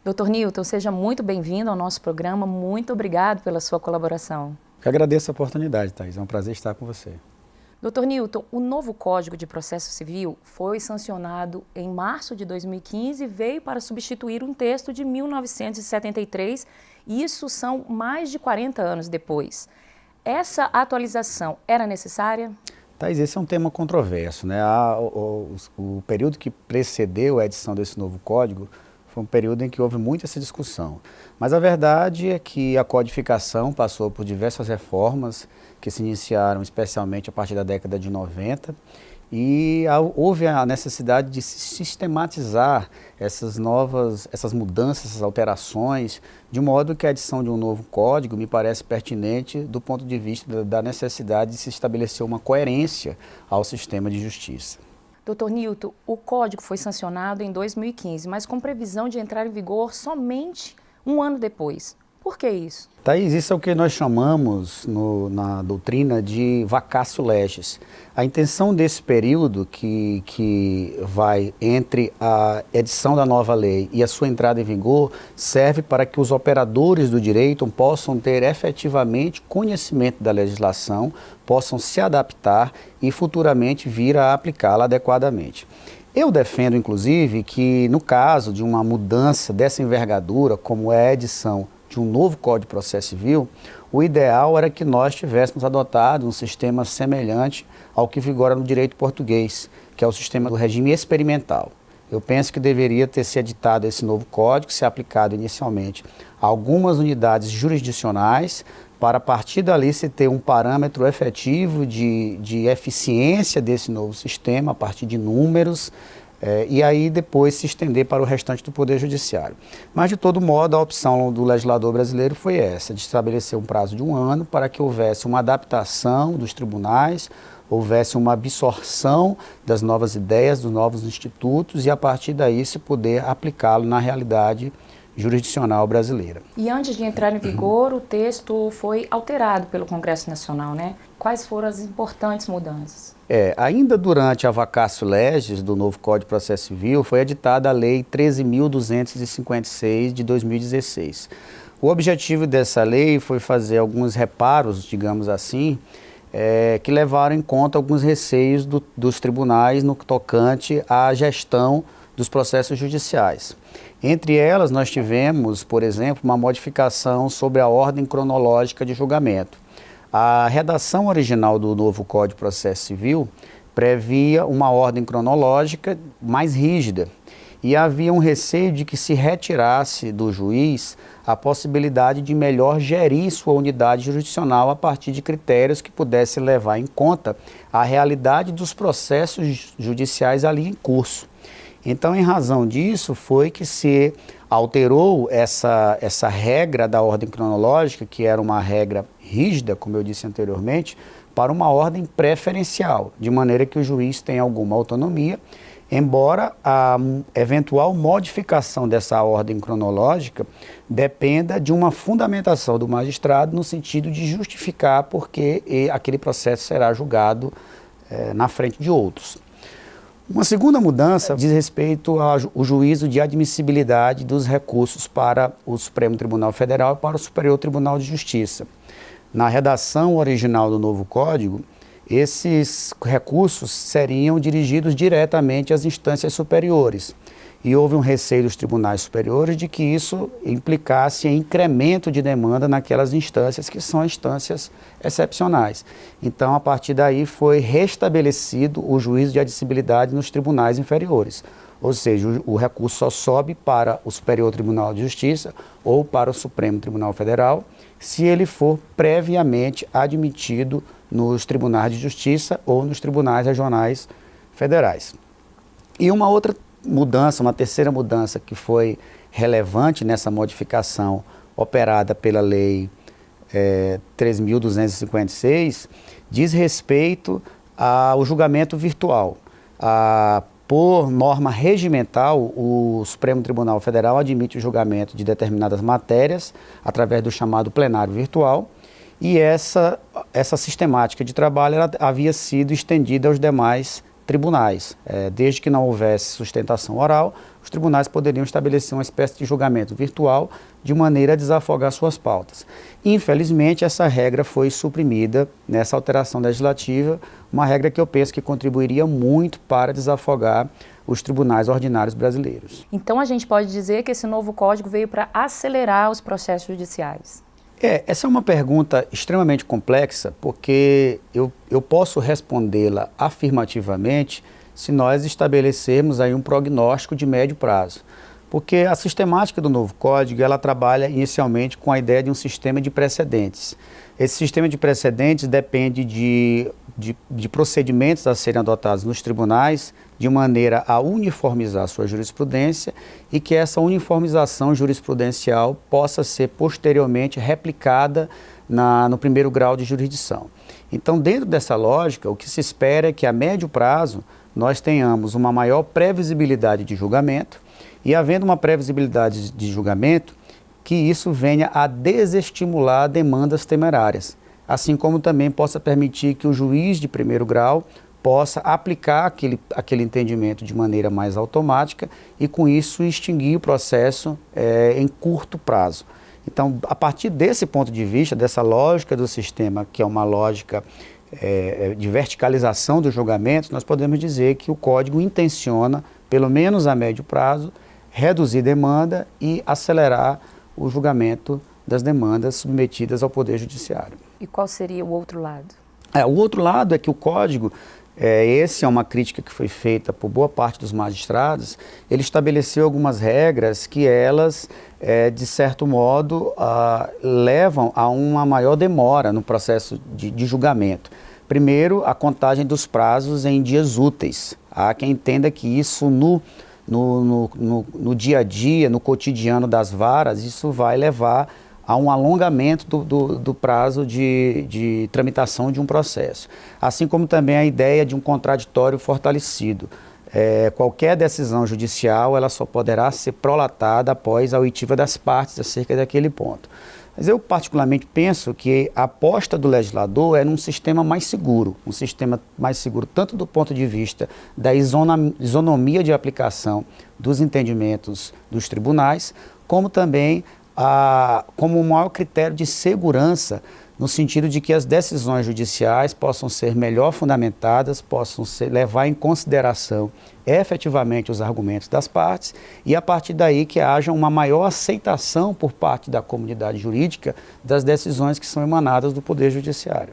Dr. Newton, seja muito bem-vindo ao nosso programa. Muito obrigado pela sua colaboração. Eu agradeço a oportunidade, Thaís. É um prazer estar com você. Dr. Newton, o novo Código de Processo Civil foi sancionado em março de 2015 e veio para substituir um texto de 1973, e isso são mais de 40 anos depois. Essa atualização era necessária? Thaís, esse é um tema controverso, né? O período que precedeu a edição desse novo código foi um período em que houve muita essa discussão. Mas a verdade é que a codificação passou por diversas reformas que se iniciaram especialmente a partir da década de 90, e houve a necessidade de sistematizar essas mudanças, essas alterações, de modo que a edição de um novo código me parece pertinente do ponto de vista da necessidade de se estabelecer uma coerência ao sistema de justiça. Dr. Newton, o código foi sancionado em 2015, mas com previsão de entrar em vigor somente um ano depois. Por que isso? Thaís, isso é o que nós chamamos na doutrina de vacatio legis. A intenção desse período que vai entre a edição da nova lei e a sua entrada em vigor serve para que os operadores do direito possam ter efetivamente conhecimento da legislação, possam se adaptar e futuramente vir a aplicá-la adequadamente. Eu defendo, inclusive, que no caso de uma mudança dessa envergadura, como é a edição de um novo Código de Processo Civil, o ideal era que nós tivéssemos adotado um sistema semelhante ao que vigora no direito português, que é o sistema do regime experimental. Eu penso que deveria ter se editado esse novo código, ser aplicado inicialmente a algumas unidades jurisdicionais, para a partir dali se ter um parâmetro efetivo de eficiência desse novo sistema, a partir de números, e aí depois se estender para o restante do Poder Judiciário. Mas, de todo modo, a opção do legislador brasileiro foi essa, de estabelecer um prazo de um ano para que houvesse uma adaptação dos tribunais, houvesse uma absorção das novas ideias, dos novos institutos, e a partir daí se poder aplicá-lo na realidade jurisdicional brasileira. E antes de entrar em vigor, o texto foi alterado pelo Congresso Nacional, né? Quais foram as importantes mudanças? Ainda durante a vacatio legis do novo Código de Processo Civil, foi editada a Lei 13.256 de 2016. O objetivo dessa lei foi fazer alguns reparos, digamos assim, que levaram em conta alguns receios dos tribunais no tocante à gestão dos processos judiciais. Entre elas, nós tivemos, por exemplo, uma modificação sobre a ordem cronológica de julgamento. A redação original do novo Código de Processo Civil previa uma ordem cronológica mais rígida, e havia um receio de que se retirasse do juiz a possibilidade de melhor gerir sua unidade jurisdicional a partir de critérios que pudessem levar em conta a realidade dos processos judiciais ali em curso. Então, em razão disso, foi que se alterou essa regra da ordem cronológica, que era uma regra rígida, como eu disse anteriormente, para uma ordem preferencial, de maneira que o juiz tenha alguma autonomia, embora a eventual modificação dessa ordem cronológica dependa de uma fundamentação do magistrado no sentido de justificar porque aquele processo será julgado na frente de outros. Uma segunda mudança diz respeito ao juízo de admissibilidade dos recursos para o Supremo Tribunal Federal e para o Superior Tribunal de Justiça. Na redação original do novo Código, esses recursos seriam dirigidos diretamente às instâncias superiores. E houve um receio dos tribunais superiores de que isso implicasse em incremento de demanda naquelas instâncias que são instâncias excepcionais. Então, a partir daí, foi restabelecido o juízo de admissibilidade nos tribunais inferiores. Ou seja, o recurso só sobe para o Superior Tribunal de Justiça ou para o Supremo Tribunal Federal, se ele for previamente admitido nos tribunais de justiça ou nos tribunais regionais federais. E uma outra mudança, uma terceira mudança que foi relevante nessa modificação operada pela Lei 13.256, diz respeito ao julgamento virtual. Por norma regimental, o Supremo Tribunal Federal admite o julgamento de determinadas matérias através do chamado plenário virtual, e essa sistemática de trabalho ela havia sido estendida aos demais tribunais. Desde que não houvesse sustentação oral, os tribunais poderiam estabelecer uma espécie de julgamento virtual de maneira a desafogar suas pautas. Infelizmente, essa regra foi suprimida nessa alteração legislativa, uma regra que eu penso que contribuiria muito para desafogar os tribunais ordinários brasileiros. Então a gente pode dizer que esse novo código veio para acelerar os processos judiciais. Essa é uma pergunta extremamente complexa, porque eu posso respondê-la afirmativamente se nós estabelecermos aí um prognóstico de médio prazo. Porque a sistemática do novo código, ela trabalha inicialmente com a ideia de um sistema de precedentes. Esse sistema de precedentes depende de procedimentos a serem adotados nos tribunais, de maneira a uniformizar sua jurisprudência e que essa uniformização jurisprudencial possa ser posteriormente replicada no primeiro grau de jurisdição. Então, dentro dessa lógica, o que se espera é que a médio prazo nós tenhamos uma maior previsibilidade de julgamento e, havendo uma previsibilidade de julgamento, que isso venha a desestimular demandas temerárias, assim como também possa permitir que o juiz de primeiro grau possa aplicar aquele entendimento de maneira mais automática e, com isso, extinguir o processo em curto prazo. Então, a partir desse ponto de vista, dessa lógica do sistema, que é uma lógica de verticalização dos julgamentos, nós podemos dizer que o Código intenciona, pelo menos a médio prazo, reduzir demanda e acelerar o julgamento das demandas submetidas ao Poder Judiciário. E qual seria o outro lado? O outro lado é que o Código, essa é uma crítica que foi feita por boa parte dos magistrados, ele estabeleceu algumas regras que elas, de certo modo, levam a uma maior demora no processo de julgamento. Primeiro, a contagem dos prazos em dias úteis. Há quem entenda que isso no dia a dia, no cotidiano das varas, isso vai levar a um alongamento do prazo de tramitação de um processo. Assim como também a ideia de um contraditório fortalecido. Qualquer decisão judicial, ela só poderá ser prolatada após a oitiva das partes acerca daquele ponto. Mas eu particularmente penso que a aposta do legislador é num sistema mais seguro, tanto do ponto de vista da isonomia de aplicação dos entendimentos dos tribunais, como também como um maior critério de segurança, no sentido de que as decisões judiciais possam ser melhor fundamentadas, possam levar em consideração efetivamente os argumentos das partes e, a partir daí, que haja uma maior aceitação por parte da comunidade jurídica das decisões que são emanadas do Poder Judiciário.